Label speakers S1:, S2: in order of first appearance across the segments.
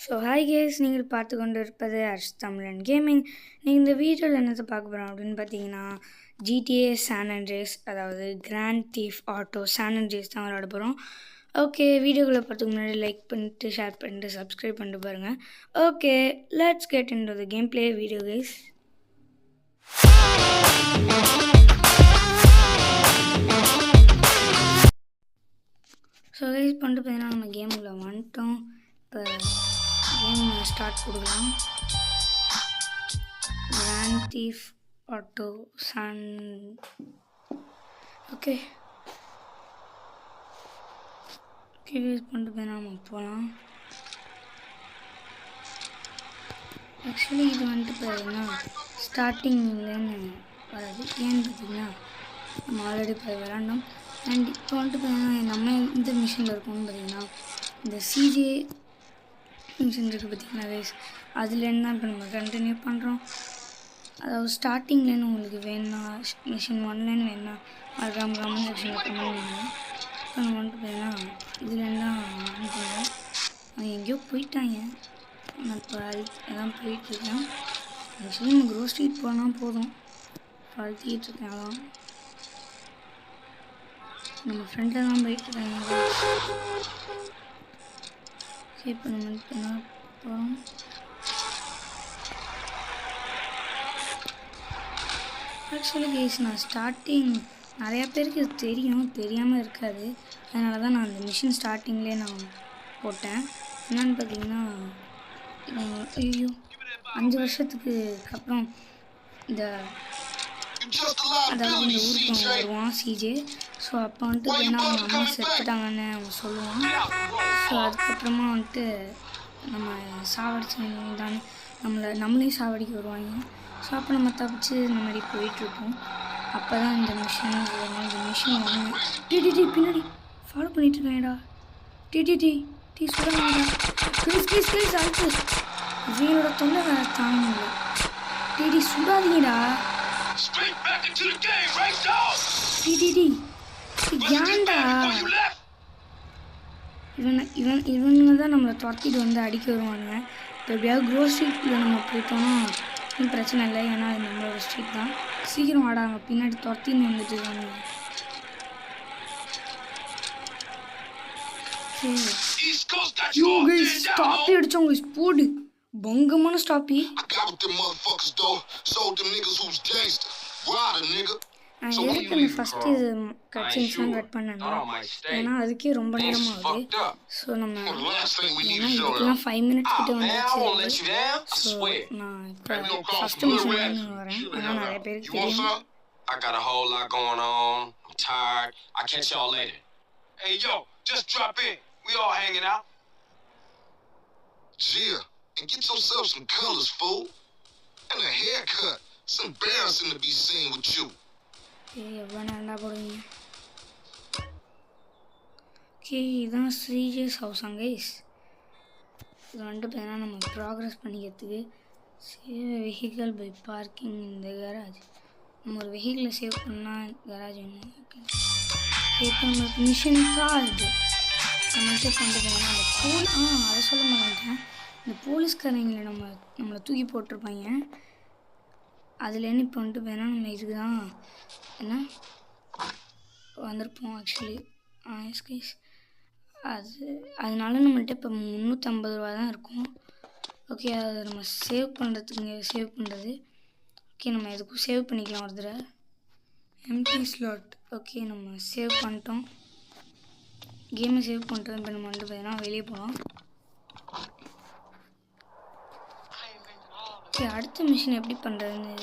S1: So hi guys, நீங்கள் பார்த்து கொண்டு இருப்பது ஹர்ஷ் தமிழன் கேமிங். நீங்கள் இந்த வீடியோவில் என்னத்தை பார்க்க போகிறோம் அப்படின்னு பார்த்தீங்கன்னா, GTA சான் அண்ட்ரேஸ், அதாவது grand Theft Auto San Andreas தான் விளையாட போகிறோம். ஓகே, வீடியோக்குள்ளே பார்த்துக்கு முன்னாடி லைக் பண்ணிட்டு, ஷேர் பண்ணிட்டு, சப்ஸ்கிரைப் பண்ணிட்டு பாருங்கள். Okay, let's get into the game play video guys. So guys பண்ணிட்டு பார்த்தீங்கன்னா நம்ம கேமுக்குள்ளே வந்துட்டோம். இப்போ கேம் ஸ்டார்ட் கொடுக்கலாம். Grand Theft Auto San. Okay use பண்ணிட்டு போய் நம்ம போகலாம். ஆக்சுவலி இது வந்துட்டு பார்த்தீங்கன்னா ஸ்டார்டிங்லேன்னு வராது. ஏன்னு பார்த்தீங்கன்னா நம்ம ஆல்ரெடி போய் விளாண்டோம். அண்ட் இப்போ வந்துட்டு பார்த்தீங்கன்னா நம்ம இந்த மிஷினில் இருக்கோம்னு பார்த்தீங்கன்னா இந்த சிஜே மிஷின் இருக்குது பார்த்தீங்கன்னா கைஸ், அதுலேருந்து தான் இப்போ நம்ம கண்டினியூ பண்ணுறோம். அதாவது ஸ்டார்டிங்லேருந்து உங்களுக்கு வேணும்னா மிஷின் ஒன்லேருந்து வேணும்னா மறக்காம கமெண்ட் செக்ஷனில் கமெண்ட் பண்ணுங்க. இப்போ நம்ம வந்துட்டு பார்த்தீங்கன்னா இதுலேருந்து தான் அனுப்புவோம். அவங்க எங்கேயோ போயிட்டாங்க. நான் இப்போ அதான் போயிட்டுருக்கேன். ஆக்சுவலி நம்ம க்ரோ ஸ்ட்ரீட் போனால் போதும். அழுத்திக்கிட்டு இருக்கேன். அதான் நம்ம ஃப்ரெண்டில் தான் போயிட்டுருக்காங்க. இப்போ நம்ம என்ன போகிறோம், ஆக்சுவலி கேஸ் நான் ஸ்டார்டிங் நிறையா பேருக்கு இது தெரியாமல் இருக்காது. அதனால தான் நான் அந்த மிஷின் ஸ்டார்டிங்லேயே நான் போட்டேன். என்னென்னு பார்த்தீங்கன்னா ஐயோ 5 வருஷத்துக்கு அப்புறம் இந்த அதாவது இந்த ஊருக்கு அவங்க வருவான் சிஜே. ஸோ அப்போ வந்துட்டு ஏன்னா அவங்க அம்மா செத்துட்டாங்கன்னு அவங்க சொல்லுவான். ஸோ அதுக்கப்புறமா வந்துட்டு நம்ம சாவடிச்சு தானே நம்மளையும் சாவடிக்க வருவாங்க. ஸோ அப்போ நம்ம தப்பிச்சு இந்த மாதிரி போயிட்டுருப்போம். அப்போ தான் இந்த மிஷின் வாங்க டிடிடி பின்னாடி ஃபாலோ பண்ணிகிட்ருக்கேன்டா. டிடிடி சொல்லுங்கடா ப்ளீஸ் அடுத்து இவங்களோட தொல்லை வேறு தாங்க. டிடி சுடாதீங்கடா. டிடிடி ஏன்டா இவனுங்க தான் நம்மளை துரத்திட்டு வந்து அடிக்க வருவாங்க. இப்போ எப்படியாவது க்ரோ ஸ்ட்ரீட்டில் நம்ம போயிட்டோம்னா ஒன்றும் பிரச்சனை இல்லை. ஏன்னா அது நம்மளோட ஸ்ட்ரீட் தான். சீக்கிரம் ஆடாங்க, பின்னாடி துரத்தின்னு வந்துட்டு இருக்காங்க. ஸ்டாப்பி அடிச்சவங்க ஸ்போர்டு பங்கமான ஸ்டாப்பி. நான் எதுக்கு அந்த ஃபஸ்ட்டு இது கட்சின்ஸ்லாம் கட் பண்ணேன்னா ஏன்னா அதுக்கே ரொம்ப நேரம் ஆகுது. ஸோ நம்ம ஏன்னா இதுக்கெல்லாம் 5 மினிட்ஸ் கிட்ட வந்துச்சு. ஸோ நான் இப்போ ஃபஸ்ட்டு மிஷின் வரேன். ஏன்னா நிறைய பேருக்கு தெரியும்.
S2: I got a whole lot going on. I'm tired. I'll catch y'all later. Hey, yo, just drop in. We all hanging out.
S3: Yeah, and get yourself some colors, fool. And a haircut. It's embarrassing to be seen with you.
S1: எவ்வளோ நல்லா போடுவீங்க. Okay, இதுதான் Sreejesh house guys. இது வந்துட்டு பார்த்தீங்கன்னா நம்ம progress பண்ணிக்கிறதுக்கு save vehicle by parking இந்த கராஜ். நம்ம ஒரு வெஹிக்கிளை சேவ் பண்ணால் கராஜ் வேணும். ஓகே, இப்போ நம்மளுக்கு மிஷின் கார்டு நம்மள்கிட்ட கொண்டு போனால் அந்த அதை சொல்ல மாட்டேன். இந்த போலீஸ்காரங்களை நம்மளை தூக்கி போட்டிருப்பாங்க. அதுலேருந்து இப்போ வந்துட்டு போனால் நம்ம இதுக்கு தான் என்ன வந்திருப்போம். ஆக்சுவலி எஸ்கைஸ் அதனால நம்மள்கிட்ட இப்போ 350 ரூபா தான் இருக்கும். ஓகே, அதை நம்ம சேவ் பண்ணுறது. ஓகே, நம்ம எதுக்கும் சேவ் பண்ணிக்கலாம் ஒரு தடவை. Empty slot. ஓகே, நம்ம சேவ் பண்ணிட்டோம். கேமை சேவ் பண்ணிட்டோம். இப்போ நம்ம வந்துட்டு பார்த்தீங்கன்னா வெளியே போகலாம். ஓகே, அடுத்த மிஷின் எப்படி பண்ணுறதுன்னு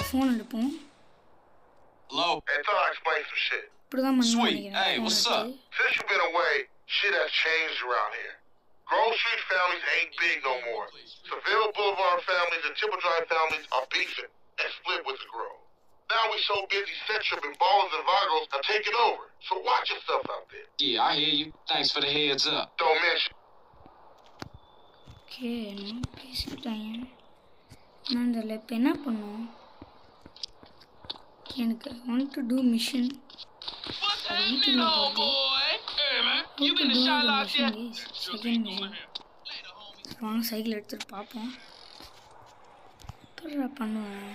S1: ஃபோன் எடுப்போம். இப்படிதான் பண்ணுவோம்.
S3: Shit has changed around here. Grove Street families ain't big no more. Seville Boulevard families and Tipple Drive families are beefing and split with the Grove. Now we so busy Centrum and Ballers and Vagos are taking over. So watch yourself out there.
S2: Yeah, I hear you. Thanks for the heads up.
S3: Don't mention.
S1: Okay, பேசிட்டாங்க. நான் இதில் இப்போ என்ன பண்ணுவோம், எனக்கு I want to do mission. வீட்டுக்குள்ள போகுது. மூணாவது மிஷின் கைஸ், செகண்ட் மிஷின். வாங்க சைக்கிள் எடுத்துகிட்டு பார்ப்போம். எப்படா பண்ணுவேன்,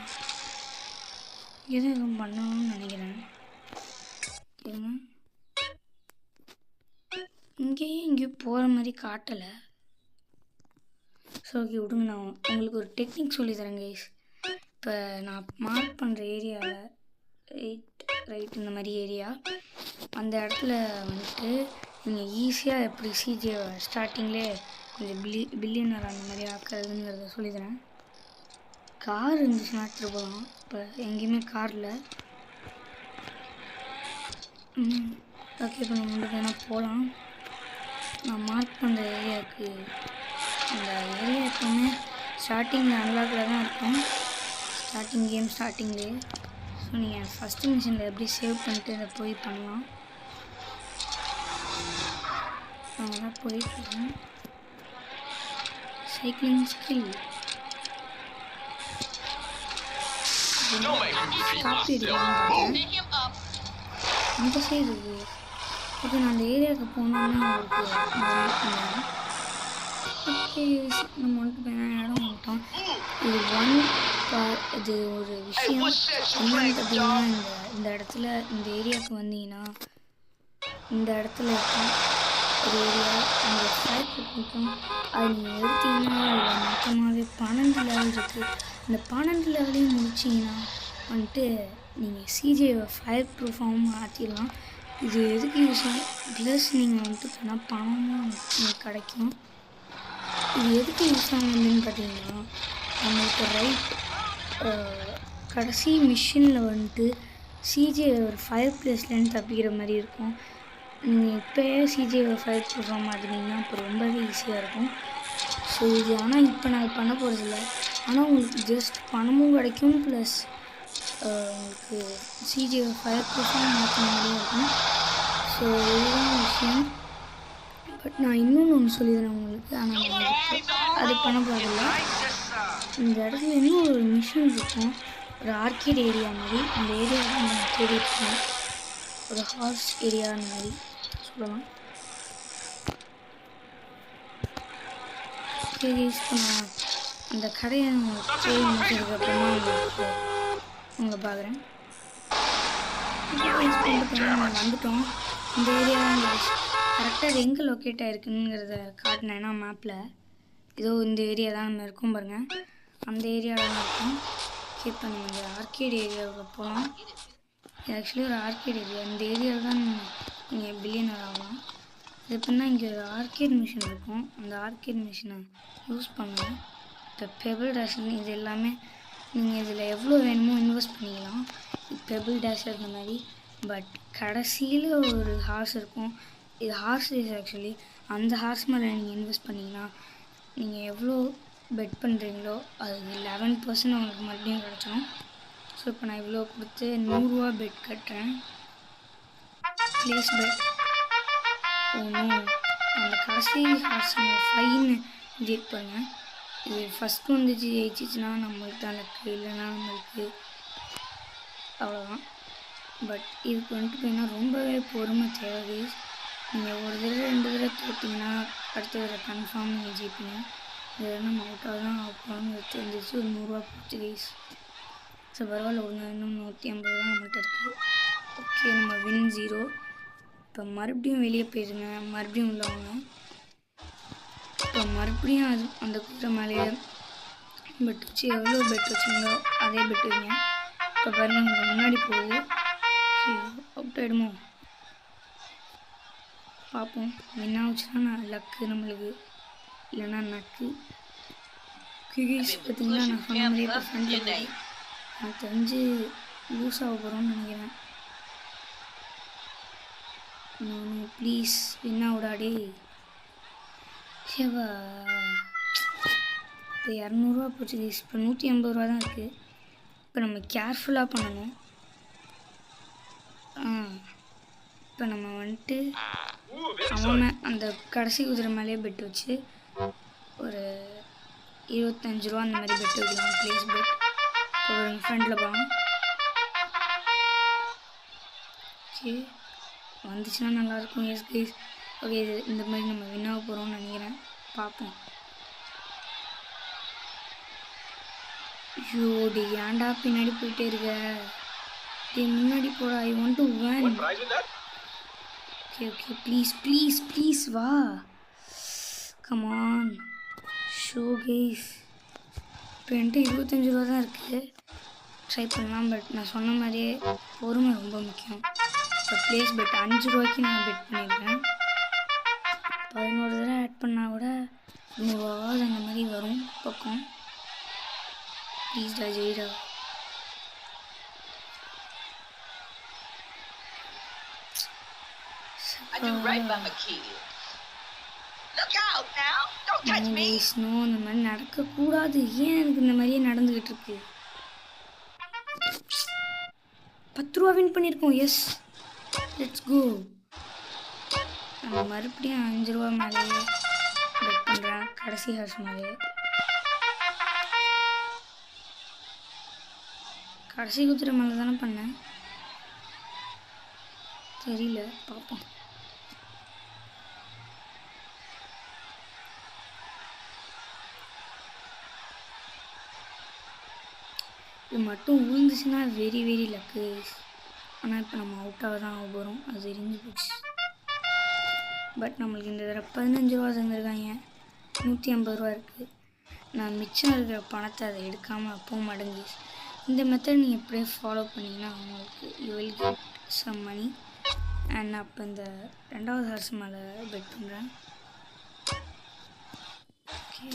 S1: எதுவும் பண்ணணும்னு நினைக்கிறேன். சரிங்க, இங்கேயும் இங்கேயும் போகிற மாதிரி காட்டலை. ஸோ ஓகே விடுங்க, நான் உங்களுக்கு ஒரு டெக்னிக் சொல்லித்தரேன் கைஸ். இப்போ நான் மார்க் பண்ணுற ஏரியாவில் ரைட் இந்த மாதிரி ஏரியா, அந்த இடத்துல வந்துட்டு நீங்கள் ஈஸியாக எப்படி சிஜே ஸ்டார்டிங்லேயே கொஞ்சம் பில்லியனர் அந்த மாதிரி ஆக்கிறதுங்கிறத சொல்லித்தரேன். கார் இருந்துச்சுன்னா எடுத்துகிட்டு போகலாம். இப்போ எங்கேயுமே காரில். ஓகே, இப்போ நம்ம வந்து வேணால் போகலாம். நான் மார்க் பண்ணுற ஏரியாவுக்கு, அந்த ஏரியா எப்பவுமே ஸ்டார்டிங்கில் அன்லாக்கில் தான் இருக்கும், கேம் ஸ்டார்டிங்லேயே. ஸோ நீங்கள் ஃபஸ்ட்டு மிஷினில் எப்படி சேவ் பண்ணிட்டு இதை போய் பண்ணலாம். அதெல்லாம் போயிட்டு சைக்கிளிங் ஸ்கில் காப்பி எடுக்கலாம்னு அந்த சைடு இருக்குது. ஓகே, நான் அந்த ஏரியாவுக்கு போனோன்னா உங்களுக்கு ஓகே நம்ம வந்துட்டு இடம் வந்துட்டோம். இது இது ஒரு விஷயம் என்னன்னு பார்த்தீங்கன்னா, இந்த இடத்துல இந்த ஏரியாவுக்கு வந்தீங்கன்னா இந்த இடத்துல இருக்கும் ஒரு ஏரியா, அந்த ஃபயர் இருக்கும். அது நீங்கள் எடுத்தீங்கன்னா அதில் மொத்தமாகவே 12 லெவல் இருக்குது. அந்த 12 லெவலையும் முடிச்சிங்கன்னா வந்துட்டு நீங்கள் சிஜேவை ஃபயர் ப்ரூஃபாகவும் மாற்றிடலாம். இது எதுக்கு யூஸ் ஆகும், ப்ளஸ் நீங்கள் வந்துட்டு பண்ணால் பணமும் உங்களுக்கு கிடைக்கும். இது எதுக்கு யூஸ் ஆகுதுன்னு பார்த்தீங்கன்னா, நம்மளுக்கு கடைசி மிஷினில் வந்துட்டு சிஜே ஒரு ஃபயர் பிளேஸ்லேருந்து தப்பிக்கிற மாதிரி இருக்கும். நீங்கள் இப்போயே சிஜே ஃபயர் ப்ரூஃபாக மாற்றினீங்கன்னா இப்போ ரொம்பவே ஈஸியாக இருக்கும். ஸோ இது ஆனால் இப்போ நான் பண்ண போகிறதில்ல. ஆனால் உங்களுக்கு ஜஸ்ட் பணமும் கிடைக்கும், ப்ளஸ் உங்களுக்கு சிஜே ஃபயர் ப்ரூஃபாக மாற்றின மாதிரியே இருக்கும். ஸோ இதுதான் விஷயம். பட் நான் இன்னொன்று ஒன்று சொல்லிடுறேன் உங்களுக்கு, ஆனால் அது பண்ண போகிறதில்ல. இந்த இடத்துல இன்னும் ஒரு மிஷின் இருக்கும், ஒரு ஆர்கேட் ஏரியா மாதிரி. அந்த ஏரியாவில் நம்ம தேடி இருக்கோம், ஒரு ஹார்ஸ் ஏரியா அந்த மாதிரி சொல்லலாம். சரி, நான் அந்த கடையை தேடி முடிச்சதுக்கப்புறமா உங்களை பார்க்குறேன். நாங்கள் வந்துட்டோம். இந்த ஏரியா கரெக்டாக அது எங்கே லொக்கேட் ஆகிருக்குங்கிறத காட்டினேன்னா மேப்பில் ஏதோ இந்த ஏரியா தான் நம்ம இருக்கும் பாருங்கள், அந்த ஏரியாவில் தான் இருக்கும். இப்போ நம்ம இந்த ஆர்கேட் ஏரியாவுக்கு போகலாம். இது ஆக்சுவலி ஒரு ஆர்கேட் ஏரியா. இந்த ஏரியாவில் தான் நீங்கள் பில்லியனர் ஆகலாம். இது எப்படின்னா, இங்கே ஒரு ஆர்கேட் மிஷின் இருக்கும், அந்த ஆர்கேட் மிஷினை யூஸ் பண்ணுவோம். இப்போ பெபிள் டேஷன் இது எல்லாமே நீங்கள் இதில் எவ்வளோ வேணுமோ இன்வெஸ்ட் பண்ணிக்கலாம், பெபிள் டேஷர் இந்த மாதிரி. பட் கடைசியில் ஒரு ஹார்ஸ் இருக்கும், இது ஹார்ஸ் ரேஸ் ஆக்சுவலி. அந்த ஹார்ஸ் மேலே நீங்கள் இன்வெஸ்ட் பண்ணிங்கன்னா நீங்கள் எவ்வளோ பெட் பண்ணுறீங்களோ அது 11% உங்களுக்கு மறுபடியும் கிடச்சிடும். ஸோ இப்போ நான் இவ்வளோ கொடுத்து 100 ரூபா பெட் கட்டுறேன். Place bet. ஒன்றும் அந்த கடைசி ஹார்ஸ் ஃபைன்னு இருப்பாங்க. இது ஃபஸ்ட்டு வந்துச்சு ஜெயிச்சிச்சுன்னா நம்மளுக்கு தான் லக்கு, இல்லைன்னா நம்மளுக்கு அவ்வளோதான். பட் இதுக்கு வந்துட்டு போயின்னா ரொம்பவே பொறுமை தேவை. நீங்கள் ஒரு தடவை 2 தடவை தோட்டிங்கன்னா அடுத்த தடவை கன்ஃபார்ம் நீங்கள் ஜெயிப்பீங்க. இது நம்ம அவுட்டாக தான் ஆகணும்னு தெரிஞ்சிச்சு. ஒரு 100 ரூபா போச்சு கைஸ். ஸோ பரவாயில்ல, ஒன்று இன்னும் 150 ரூபா நம்மள்கிட்ட இருக்குது. ஓகே, நம்ம வின் 0. இப்போ மறுபடியும் வெளியே போயிருங்க, மறுபடியும் உள்ளவங்க. இப்போ மறுபடியும் அது அந்த குதிரை மேலேயே பெட் வச்சு எவ்வளோ பெட் வச்சிங்களோ அதே பெட் வைங்க. இப்போ பாருங்கள், உங்களுக்கு முன்னாடி போகுது. அவுட் ஆகிடுமோ பார்ப்போம். வின் ஆச்சுன்னா நான் லக்கு நம்மளுக்கு, இல்லைன்னா நக்கு. கியூஸ் பார்த்தீங்கன்னா நான் சொன்ன மாதிரியே இப்போ ஃப்ரெண்டில் போய் நான் தெரிஞ்சு லூஸ் ஆக போகிறோன்னு நினைக்கிறேன். நான் ப்ளீஸ் வின் ஆகுடாடே. சேவா இப்போ 200 ரூபா போச்சு கைஸ். இப்போ 180 ரூபா தான் இருக்குது. இப்போ நம்ம கேர்ஃபுல்லாக பண்ணணும். இப்போ நம்ம வந்துட்டு அவன் அந்த கடைசி குதிரை மேலேயே பெட் வச்சு ஒரு 25 ரூபா அந்த மாதிரி பெட் வைக்கலாம். Place bet. இப்போ எங்கள் ஃப்ரெண்டில் போகலாம். ஓகே, வந்துச்சுன்னா நல்லாயிருக்கும். எஸ் கைஸ், ஓகே இது இந்த மாதிரி நம்ம வின்னாக போகிறோம்னு நினைக்கிறேன். பார்ப்போம். ஐயோ டி ஏன்டா பின்னாடி போயிட்டே இருக்க? டே முன்னாடி போடா. I want to win. Okay okay please please please வா. Come on show guys. இப்போ என்கிட்ட 25 ரூபா தான் இருக்குது. ட்ரை பண்ணலாம். பட் நான் சொன்ன மாதிரியே பொறுமை ரொம்ப முக்கியம். இப்போ ப்ளேஸ் பெட் 5 ரூபாய்க்கு நான் பெட் பண்ணியிருக்கேன். 11 தடவை ஆட் பண்ணால் கூட 100 ரூபாவது அந்த மாதிரி வரும் பக்கம். ப்ளீஸ்டா ஜெயிடா.
S4: I do right by my kid. Look out now! Don't touch me!
S1: Snow இந்த மாதிரி நடக்கக்கூடாது. ஏன் எனக்கு இந்த மாதிரியே நடந்துக்கிட்டு இருக்கு? 10 ரூபா வின் பண்ணியிருக்கோம். Yes let's go. நம்ம மறுபடியும் 5 ரூபா மேலேயே பெட் பண்ணுறேன். கடைசி ஹார்ஸ் மேலேயே. கடைசி குதிரை மேலே தானே பண்ணேன். தெரியல பார்ப்போம். இது மட்டும் விழுந்துச்சுன்னா வெரி வெரி லக்கு. ஆனால் இப்போ நம்ம அவுட்டாக தான் ஆக போகிறோம். அது எரிஞ்சு போச்சு. பட் நம்மளுக்கு இந்த தடவை 15 ரூபா தந்துருக்காங்க. 150 ரூபா இருக்குது. நான் மிச்சம் இருக்கிற பணத்தை அதை எடுக்காமல் அப்பவும் மடங்கு. இந்த மெத்தட் நீங்கள் எப்படியே ஃபாலோ பண்ணிங்கன்னா உங்களுக்கு you will get some money. And நான் இப்போ இந்த 2வது ஹார்ஸ் மேலே பெட் பண்ணுறேன். ஓகே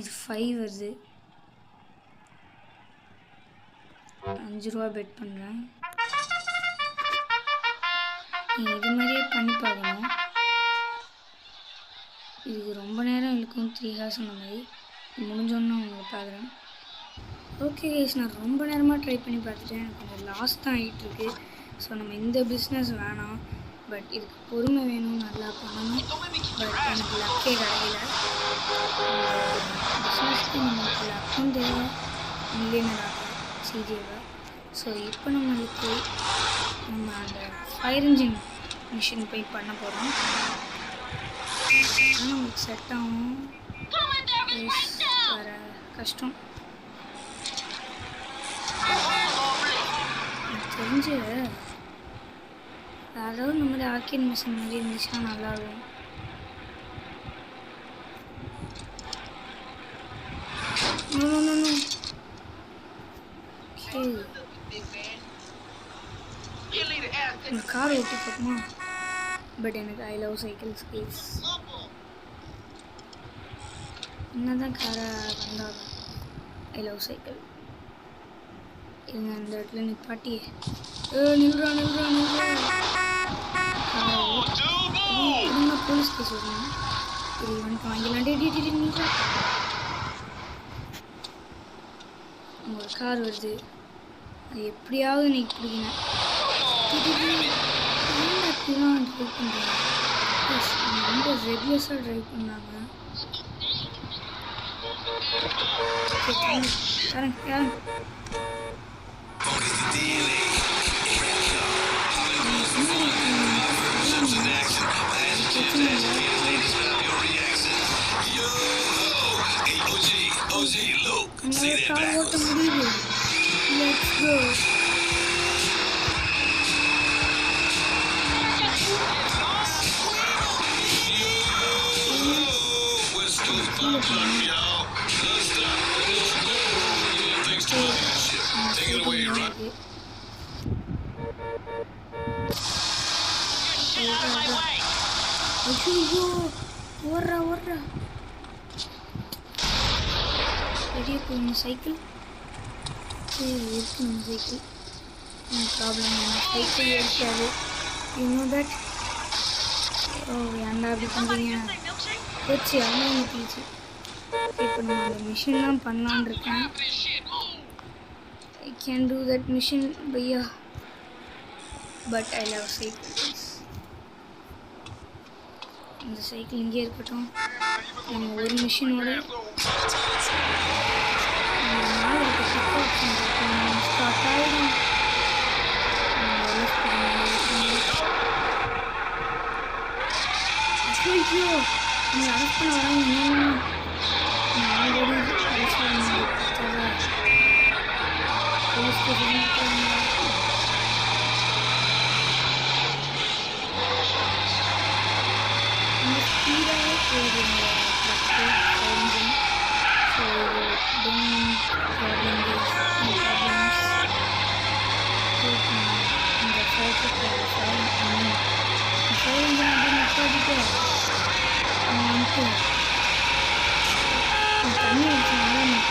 S1: இது 5 வருது. 5 ரூபா பெட் பண்ணுறேன். நீங்கள் இது மாதிரியே பண்ணி பார்க்கணும். இதுக்கு ரொம்ப நேரம் இழுக்கும். 3 ஹார்ஸ் அந்த மாதிரி முடிஞ்சோன்னு உங்களை பார்க்குறேன். ஓகே கைஸ் நான் ரொம்ப நேரமாக ட்ரை பண்ணி பார்த்துட்டேன். எனக்கு கொஞ்சம் லாஸ் தான் ஆகிட்டுருக்கு. ஸோ நம்ம இந்த பிஸ்னஸ் வேணாம். பட் இதுக்கு பொறுமை வேணும். நல்லா பண்ணணும். பட் எனக்கு லக்கே கிடைக்கல. பிஸ்னஸ்க்கு நமக்கு லக்கும் தேவை. மில்லியனர் ஆக சிஜேவை. ஸோ இப்போ நம்மளுக்கு நம்ம அந்த ஃபயர் இன்ஜின் மிஷின் போய் பண்ண போகிறோம். ஆனால் நமக்கு செட் ஆகும். வேறு கஷ்டம். எனக்கு தெரிஞ்சு யாராவது இந்த மாதிரி ஆர்கேட் மிஷின் மாதிரி இருந்துச்சுன்னா நல்லாயிருக்கும். இந்த கார் ஓட்டி பார்க்குமா? பட் எனக்கு ஐ லவ் சைக்கிள் ஸ்கில்ஸ். என்னதான் காரை வந்தாலும் ஐ லவ் சைக்கிள். இருங்க இந்த இடத்துல நிப்பாட்டி நில்றா நில்றா நில்றா. போலீஸ் கேஸ் வரணும். இது வந்துட்டு வாங்கிடலாம். டே நில்றா. ஒரு கார் வருது. அது எப்படியாவது இன்னைக்கு பிடிக்கணும். அப்படிலாம் ட்ரைவ் பண்ணுறேன். ரொம்ப ரெகுலஸாக ட்ரைவ் பண்ணாங்க. யாரன் ஓட்ட முடியுது. Let's go. ஐயோ ஓடுறா ஓடுறா. பெரிய போய் சைக்கிள் சரி இருக்கு. நம்ம சைக்கிள் ப்ராப்ளம் சைக்கிள் இருக்காது. You know that. ஓ ஏன்டா அப்படி பண்ணுறீங்க? போச்சு அவ்வளோ ஊற்றிச்சு. இப்போ நம்ம அந்த மிஷின்லாம் பண்ணலான் இருக்கேன். I can do that machine Bhaiya. But I love cycles. இந்த சைக்கிள் இங்கே இருக்கட்டும். நம்ம ஒரு மிஷினோட ஸ்டார்ட் ஆகிடும். ஐயோ நீ அரெஸ்ட் பண்ண வராங்க நான் ஆல்ரெடி போலீஸ் ஸ்டேஷன் இந்த ஸ்பீடாகவே போகுதுங்க ட்ரக்கு ஸோ டோன்ட் ப்ராப்ளம்ஸ் இந்த ஃபைட்டு நிப்பாட்டிட்டு அவன் வந்துட்டு தண்ணி அடிச்சனால நான்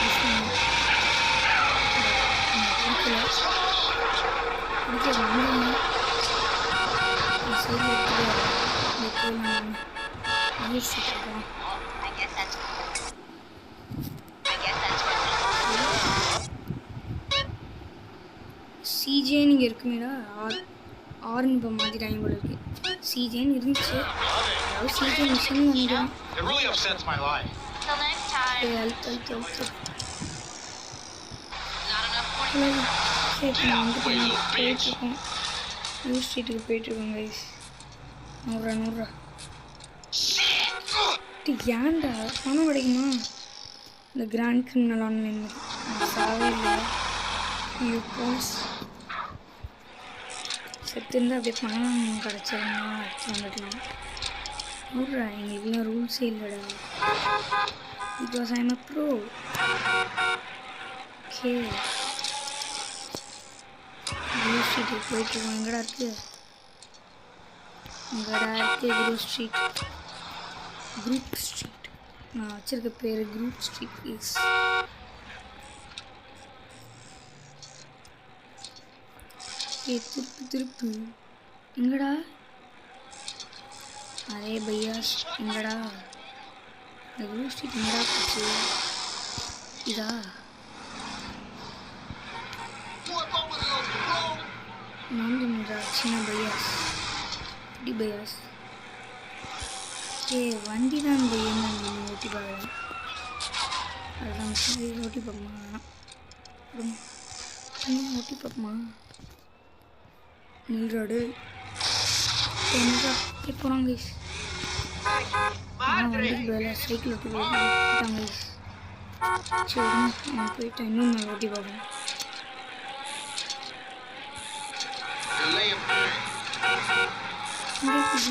S1: பிடிக்கல பிடிக்க வந்தேன் சைடில் எடுத்துட்டு யோசிச்சுட்ருக்கேன் சிஜேன்னு இங்கே இருக்குமேடா ஆர்னு இப்போ மாற்றிட்டாங்க போல இருக்கு சிஜேன்னு இருந்துச்சு அதாவது சிஜே மிஷின் வந்துடும்
S2: It really upsets my life.
S4: Till next time.
S1: அழுத்து
S4: Not enough morning.
S1: சரி இப்போ நான் வந்து போயிட்டுருக்கோம் நியூ ஸ்ட்ரீட்டுக்கு போயிட்டுருக்கோம் கைஸ் 100 ஏன்டா பணம் கிடைக்குமா இந்த கிராண்ட் கிரிமினல் ஆன்லைன் சாவே இல்லை ஐயோ போலீஸ் செத்து இருந்தால் அப்படியே பணம் கிடச்சிருந்தா அடிச்சு வந்துடலாம் நூறுரூவா எங்களுக்குலாம் ரூல்ஸே இல்லைடா because I'm a bro okay crew ஸ்ட்ரீட்டுக்கு போயிட்டுருக்கோம் எங்கடா இருக்குது குரூப் ஸ்ட்ரீட் நான் வச்சிருக்க பேர் குரூப் ஸ்ட்ரீட் இஸ் திருப்பு எங்கடா அரே பையாஸ் எங்கடா இந்த குரூப் ஸ்ட்ரீட் எங்கடா போச்சு இதா நான் சின்ன பையாஸ் டி பையாஸ் ஏ வண்டி தான் பையன் நான் ஓட்டி பார்க்குறேன் அதுதான் ஓட்டி பார்ப்போமா ஓட்டி பார்ப்போமா நில்றாடு என்னடா போகிறாங்க கைஸ் வண்டிக்கு பதிலாக சைக்கிள் ஓட்டி போயிட்டாங்க கைஸ் சரி நான் போயிட்டேன் இன்னும் நான் ஓட்டி பார்ப்பேன்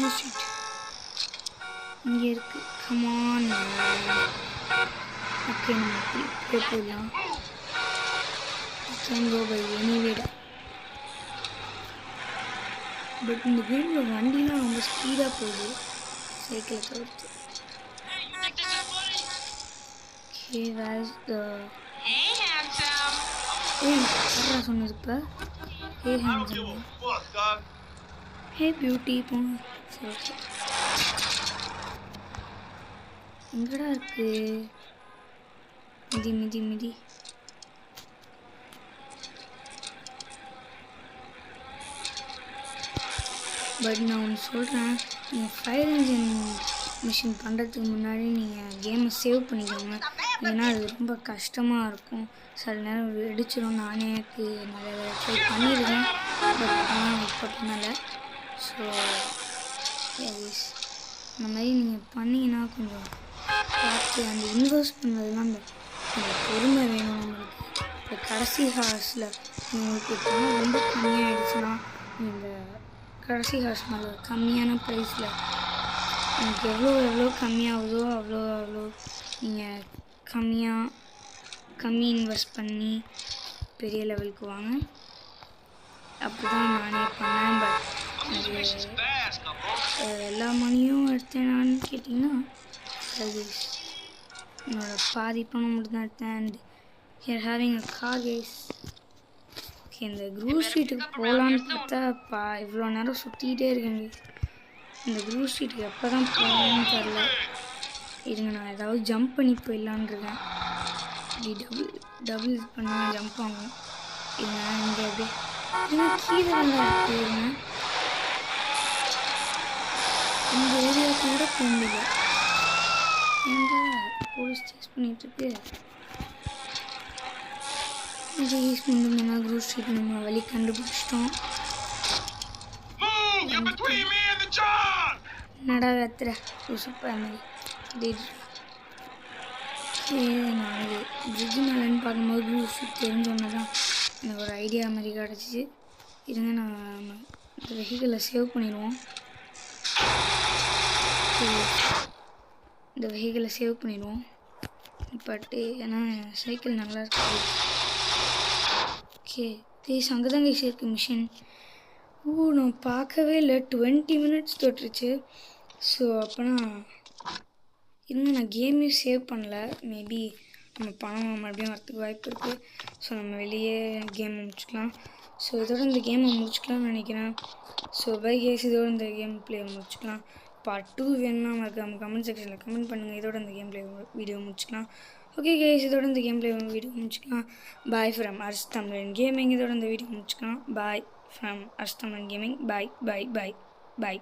S1: ஸ்ட்ரீட் இங்கே இருக்குது கமான் ஓகே நம்ம இப்படி போயிடலாம் கேன் கோ பை எனிவேடா பட் இந்த கேமில் வண்டிலாம் ரொம்ப ஸ்பீடாக போகுது சைக்கிளை தவிர்த்து ஓகே வேர் த
S4: Hey, handsome.
S1: ஏய் யாரா சொன்னது இப்போ ஹே ஹேண்ட்ஸம் ஹே பியூட்டி போங்க சரி ஓகே எங்கடா இருக்கு மிதி பட் நான் ஒன்று சொல்கிறேன் நீங்கள் ஃபயர் இன்ஜின் மிஷின் பண்ணுறதுக்கு முன்னாடி நீங்கள் கேமை சேவ் பண்ணிக்கோங்க ஏன்னா அது ரொம்ப கஷ்டமாக இருக்கும் சில நேரம் வெடிச்சிடும் நானே நிறைய ட்ரை பண்ணியிருக்கேன் பட் ஆனால் இப்போ பண்ணலை ஸோ இந்த மாதிரி நீங்கள் பண்ணிங்கன்னா கொஞ்சம் பார்த்து அந்த இன்வெஸ்ட் பண்ணுறதுலாம் அந்த பொறுமை வேணும் நம்மளுக்கு இப்போ கடைசி ஹார்ஸில் உங்களுக்கு பணம் ரொம்ப கம்மியாகிடுச்சுன்னா இந்த கடைசி ஹார்ஸ் மேலே கம்மியான ப்ரைஸில் உங்களுக்கு எவ்வளோ கம்மியாகுதோ அவ்வளோ நீங்கள் கம்மி இன்வெஸ்ட் பண்ணி பெரிய லெவலுக்கு வாங்க அப்படி தான் நானே பண்ணேன் பட் எல்லா மணியும் எடுத்தேனான்னு கேட்டிங்கன்னா அது என்னோட பாதி பணம் மட்டும் தான் எடுத்தேன் and here having a car guys okay இந்த குரூப் ஸ்ட்ரீட்டுக்கு போகலான்னு பார்த்தா இவ்வளோ நேரம் சுற்றிக்கிட்டே இருக்கேங்க இந்த குரூப் ஸ்ட்ரீட்டுக்கு எப்போ தான் போகணும்னு தெரில இருங்க நான் ஏதாவது ஜம்ப் பண்ணி போயிடலான்னு இருக்கேன் இப்படி டபுள் பண்ணி ஜம்ப் ஆகும் இருங்க இங்கே அப்படியே கீழே இருக்குங்க இந்த ஏரியாவுக்கு கூட போக முடியல ஏன்டா போலீஸ் சேஸ் பண்ணிகிட்ருக்கு இது யூஸ் பண்ணுறோம்னா குரூப் ஸ்ட்ரீட் நம்ம வழி கண்டுபிடிச்சிட்டோம் என்னடா கத்துற சூப்பர் மாதிரி நான் இது பிரிட்ஜு மேலேன்னு பார்க்கும்போது ப்ளூ ஷூட் தெரிஞ்சோன்னே தான் எனக்கு ஒரு ஐடியா மாதிரி கிடச்சிச்சு. இருங்க நம்ம இந்த வெஹிக்கிளை சேவ் பண்ணிடுவோம். இந்த வெஹிக்கிளை சேவ் பண்ணிடுவோம் பட்டு ஏன்னா சைக்கிள் நல்லா இருக்குது. ஓகே ப்ளீஸ் அங்கே தான் கைஸ் இருக்குது மிஷின். நான் பார்க்கவே இல்லை 20 மினிட்ஸ் தொட்டுருச்சு. ஸோ அப்போனா இன்னும் நான் கேமையும் சேவ் பண்ணல. மேபி நம்ம பணம் மறுபடியும் வரத்துக்கு வாய்ப்பு இருக்குது. ஸோ நம்ம வெளியே கேமை முடிச்சுக்கலாம். ஸோ இதோட இந்த கேமை முடிச்சுக்கலாம்னு நினைக்கிறேன். ஸோ பை கேஸ் இதோட இந்த கேம் ப்ளே முடிச்சுக்கலாம். பார்ட் 2 வேணும்னா நம்ம கமெண்ட் செக்ஷனில் கமெண்ட் பண்ணுங்கள். இதோட இந்த கேம் ப்ளே வீடியோ முடிச்சுக்கலாம். ஓகே கேஸ் இதோட இந்த கேம் ப்ளே வீடியோ முடிச்சுக்கலாம். பாய் ஃப்ரம் அர்ஸ் தமிழன் கேமிங். இதோட இந்த வீடியோ முடிச்சுக்கலாம். பாய் ஃப்ரம் அர்ஸ் தமிழன் கேமிங். பாய் பாய் பாய் பாய்.